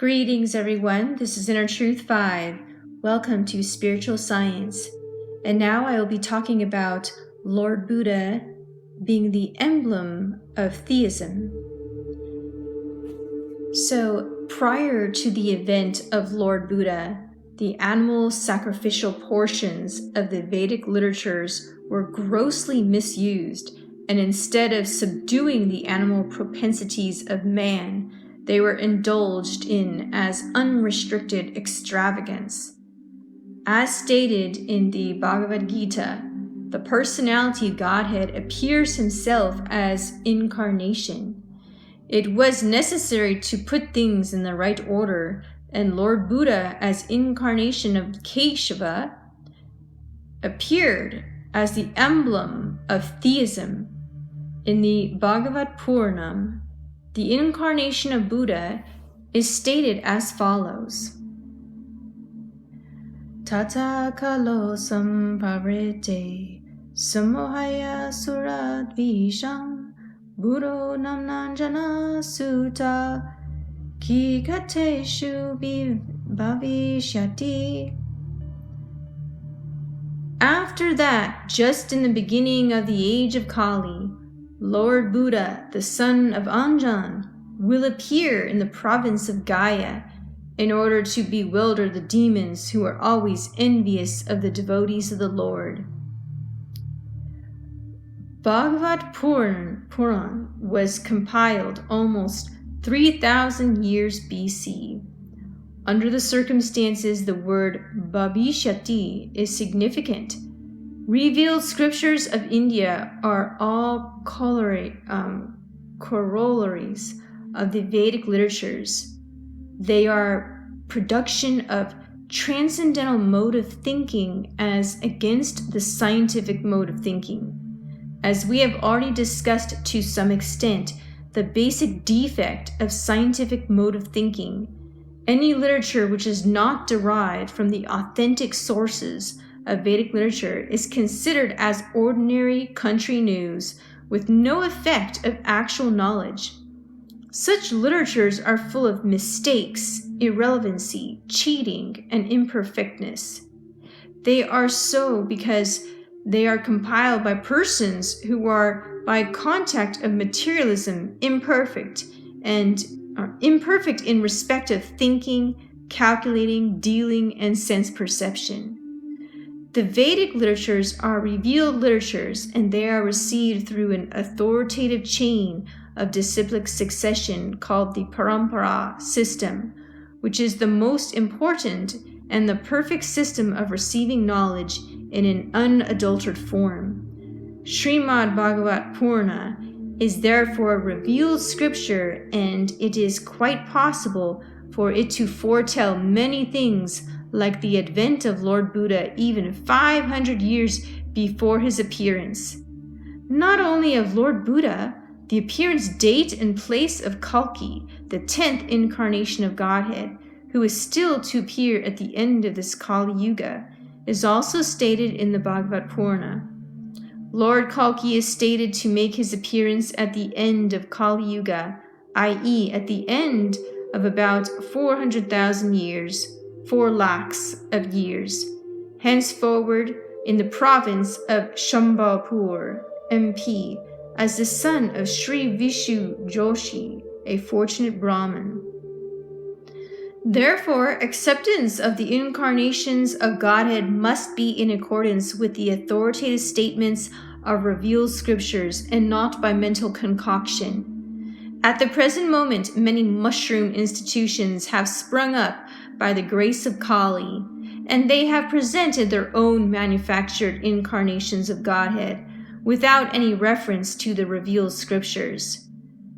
Greetings, everyone. This is Inner Truth 5. Welcome to Spiritual Science. And now I will be talking about Lord Buddha being the emblem of theism. So, prior to the event of Lord Buddha, the animal sacrificial portions of the Vedic literatures were grossly misused, and instead of subduing the animal propensities of man, they were indulged in as unrestricted extravagance. As stated in the Bhagavad Gita, the personality Godhead appears himself as incarnation. It was necessary to put things in the right order, and Lord Buddha, as incarnation of Keshava, appeared as the emblem of theism. In the Bhagavad Puranam, the incarnation of Buddha is stated as follows. Tata kalo samparite samohaya suradvisham Buddho namnanjana sutta kikateshu bhavishyati. After that, just in the beginning of the age of Kali, Lord Buddha, the son of Anjan, will appear in the province of Gaya in order to bewilder the demons who are always envious of the devotees of the Lord. Bhagavad Puran was compiled almost 3,000 years BC. Under the circumstances, the word Bhavishyati is significant. Revealed scriptures of India are all corollaries of the Vedic literatures. They are production of transcendental mode of thinking as against the scientific mode of thinking. As we have already discussed to some extent, the basic defect of scientific mode of thinking, any literature which is not derived from the authentic sources of Vedic literature is considered as ordinary country news with no effect of actual knowledge. Such literatures are full of mistakes, irrelevancy, cheating, and imperfectness. They are so because they are compiled by persons who are, by contact of materialism, imperfect and are imperfect in respect of thinking, calculating, dealing, and sense perception. The Vedic literatures are revealed literatures, and they are received through an authoritative chain of disciplic succession called the Parampara system, which is the most important and the perfect system of receiving knowledge in an unadulterated form. Srimad Bhagavat Purana is therefore revealed scripture, and it is quite possible for it to foretell many things like the advent of Lord Buddha even 500 years before his appearance. Not only of Lord Buddha, the appearance date and place of Kalki, the 10th incarnation of Godhead, who is still to appear at the end of this Kali Yuga, is also stated in the Bhagavad Purana. Lord Kalki is stated to make his appearance at the end of Kali Yuga, i.e. at the end of about 400,000 years, 4 lakhs of years, henceforward in the province of Shambhalpur, MP, as the son of Sri Vishu Joshi, a fortunate Brahmin. Therefore, acceptance of the incarnations of Godhead must be in accordance with the authoritative statements of revealed scriptures and not by mental concoction. At the present moment, many mushroom institutions have sprung up by the grace of Kali, and they have presented their own manufactured incarnations of Godhead without any reference to the revealed scriptures.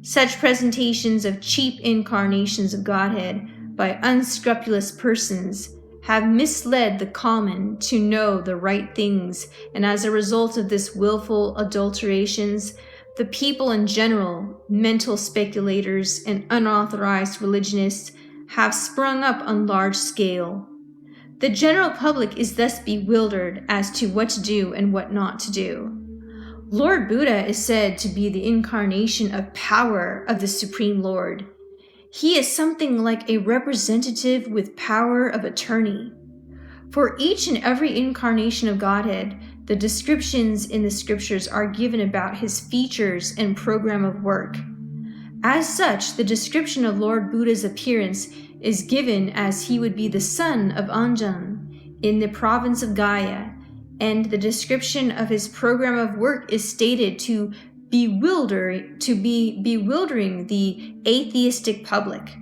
Such presentations of cheap incarnations of Godhead by unscrupulous persons have misled the common to know the right things, and as a result of this willful adulterations, the people in general, mental speculators, and unauthorized religionists have sprung up on large scale. The general public is thus bewildered as to what to do and what not to do. Lord Buddha is said to be the incarnation of power of the Supreme Lord. He is something like a representative with power of attorney. For each and every incarnation of Godhead, the descriptions in the scriptures are given about his features and program of work. As such, the description of Lord Buddha's appearance is given as he would be the son of Anjan in the province of Gaya, and the description of his program of work is stated to be bewildering the atheistic public.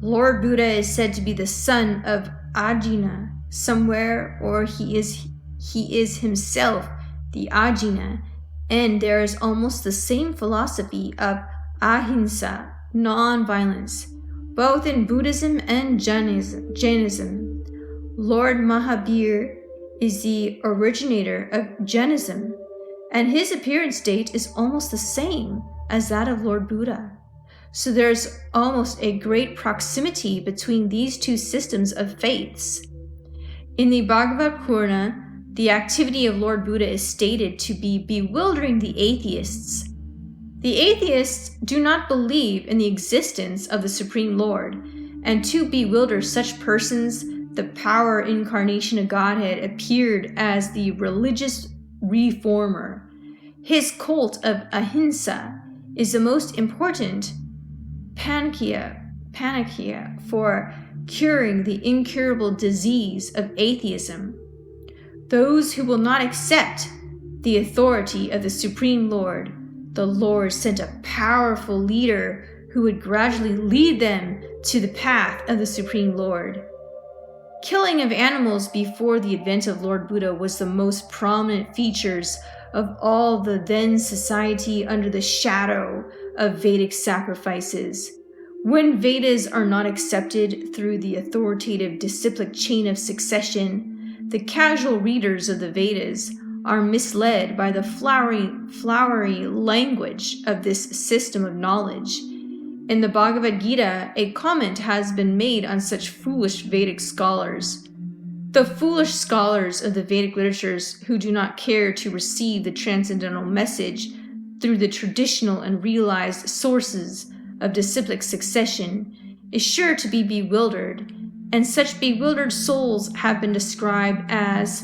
Lord Buddha is said to be the son of Ajna somewhere, or he is himself the Ajna, and there is almost the same philosophy of ahimsa, non-violence, both in Buddhism and Jainism. Lord Mahabir is the originator of Jainism, and his appearance date is almost the same as that of Lord Buddha. So there's almost a great proximity between these two systems of faiths. In the Bhagavad Purana, the activity of Lord Buddha is stated to be bewildering the atheists. The atheists do not believe in the existence of the Supreme Lord, and to bewilder such persons, the power incarnation of Godhead appeared as the religious reformer. His cult of ahimsa is the most important panacea for curing the incurable disease of atheism. Those who will not accept the authority of the Supreme Lord, the Lord sent a powerful leader who would gradually lead them to the path of the Supreme Lord. Killing of animals before the advent of Lord Buddha was the most prominent features of all the then society under the shadow of Vedic sacrifices. When Vedas are not accepted through the authoritative disciplic chain of succession, the casual readers of the Vedas are misled by the flowery language of this system of knowledge. In the Bhagavad Gita, a comment has been made on such foolish Vedic scholars. The foolish scholars of the Vedic literatures who do not care to receive the transcendental message through the traditional and realized sources of disciplic succession is sure to be bewildered, and such bewildered souls have been described as,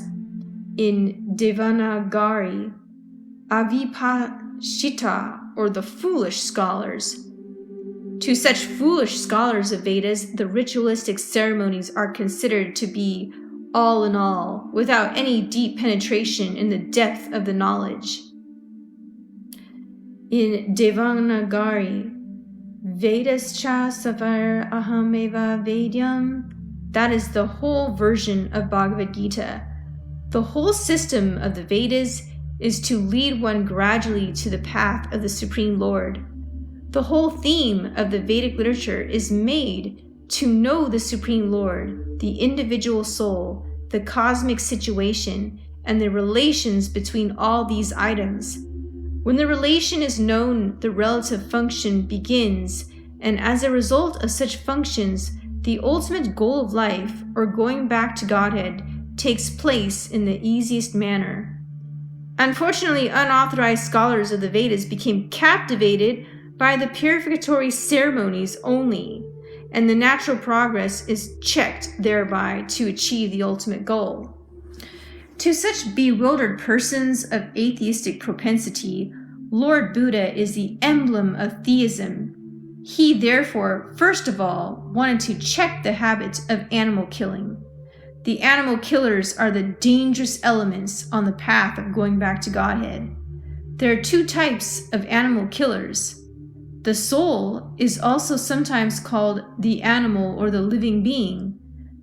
in Devanagari, Avipashita, or the foolish scholars. To such foolish scholars of Vedas, the ritualistic ceremonies are considered to be all in all, without any deep penetration in the depth of the knowledge. In Devanagari, Vedascha savar ahameva vedyam, that is the whole version of Bhagavad Gita. The whole system of the Vedas is to lead one gradually to the path of the Supreme Lord. The whole theme of the Vedic literature is made to know the Supreme Lord, the individual soul, the cosmic situation, and the relations between all these items. When the relation is known, the relative function begins, and as a result of such functions, the ultimate goal of life, or going back to Godhead, takes place in the easiest manner. Unfortunately, unauthorized scholars of the Vedas became captivated by the purificatory ceremonies only, and the natural progress is checked thereby to achieve the ultimate goal. To such bewildered persons of atheistic propensity, Lord Buddha is the emblem of theism. He therefore, first of all, wanted to check the habit of animal killing. The animal killers are the dangerous elements on the path of going back to Godhead. There are two types of animal killers. The soul is also sometimes called the animal or the living being.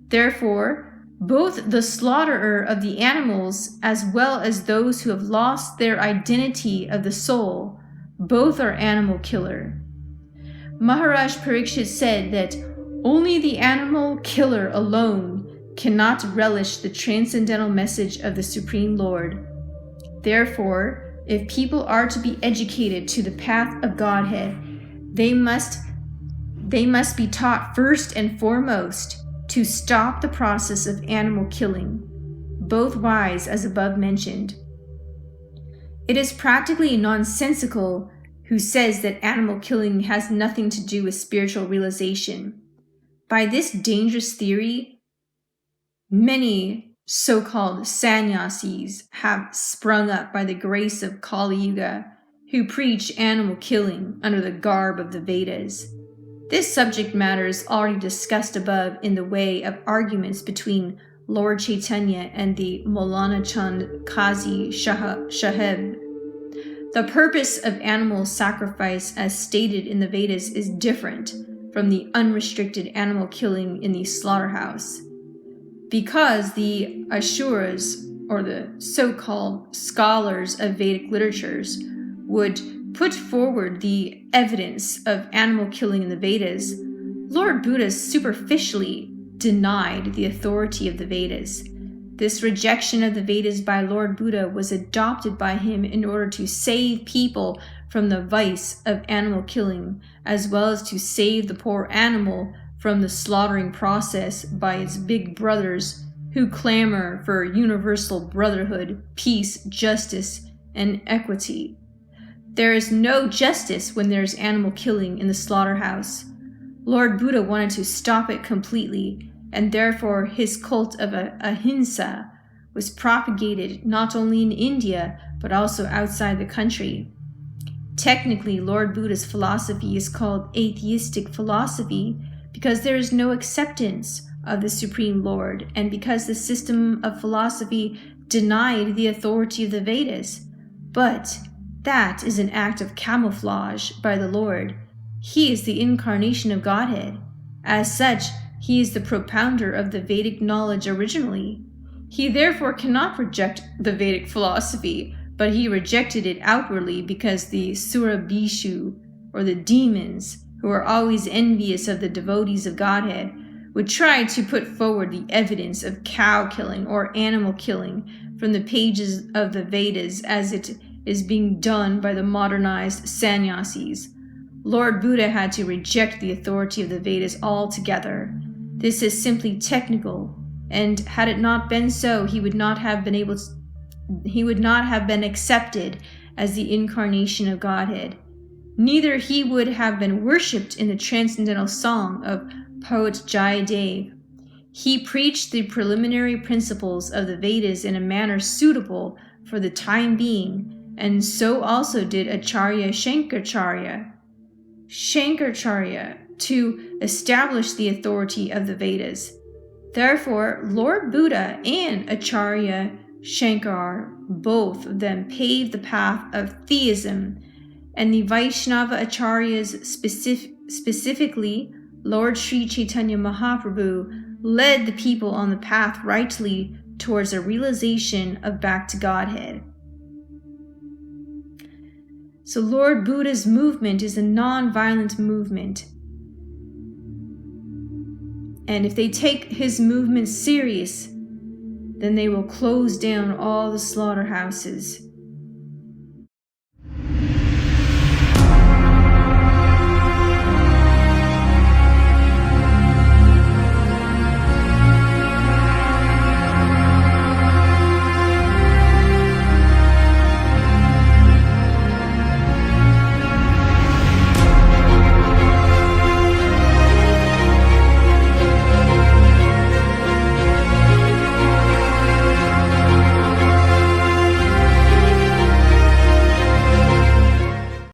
Therefore, both the slaughterer of the animals as well as those who have lost their identity of the soul, both are animal killer. Maharaj Parikshit said that only the animal killer alone cannot relish the transcendental message of the Supreme Lord. Therefore, if people are to be educated to the path of Godhead, they must be taught first and foremost to stop the process of animal killing, both wise as above mentioned. It is practically nonsensical who says that animal killing has nothing to do with spiritual realization. By this dangerous theory, many so-called sannyasis have sprung up by the grace of Kali Yuga, who preach animal killing under the garb of the Vedas. This subject matter is already discussed above in the way of arguments between Lord Chaitanya and the Maulana Chand Qazi Sahib. The purpose of animal sacrifice as stated in the Vedas is different from the unrestricted animal killing in the slaughterhouse. Because the Asuras, or the so-called scholars of Vedic literatures, would put forward the evidence of animal killing in the Vedas, Lord Buddha superficially denied the authority of the Vedas. This rejection of the Vedas by Lord Buddha was adopted by him in order to save people from the vice of animal killing, as well as to save the poor animal from the slaughtering process by its big brothers who clamor for universal brotherhood, peace, justice, and equity. There is no justice when there is animal killing in the slaughterhouse. Lord Buddha wanted to stop it completely, and therefore his cult of ahimsa was propagated not only in India, but also outside the country. Technically, Lord Buddha's philosophy is called atheistic philosophy because there is no acceptance of the Supreme Lord, and because the system of philosophy denied the authority of the Vedas. But that is an act of camouflage by the Lord. He is the incarnation of Godhead. As such, he is the propounder of the Vedic knowledge originally. He therefore cannot reject the Vedic philosophy, but he rejected it outwardly because the Surabhishu, or the demons, who are always envious of the devotees of Godhead, would try to put forward the evidence of cow killing or animal killing from the pages of the Vedas as it is being done by the modernized sannyasis. Lord Buddha had to reject the authority of the Vedas altogether. This is simply technical, and had it not been so, he would not have been accepted as the incarnation of Godhead. Neither he would have been worshipped in the transcendental song of poet Jayadev. He preached the preliminary principles of the Vedas in a manner suitable for the time being, and so also did Acharya Shankaracharya to establish the authority of the Vedas. Therefore, Lord Buddha and Acharya Shankar, both of them, paved the path of theism, and the Vaishnava Acharyas, specifically Lord Sri Chaitanya Mahaprabhu, led the people on the path rightly towards a realization of back to Godhead. So Lord Buddha's movement is a non-violent movement. And if they take his movement serious, then they will close down all the slaughterhouses.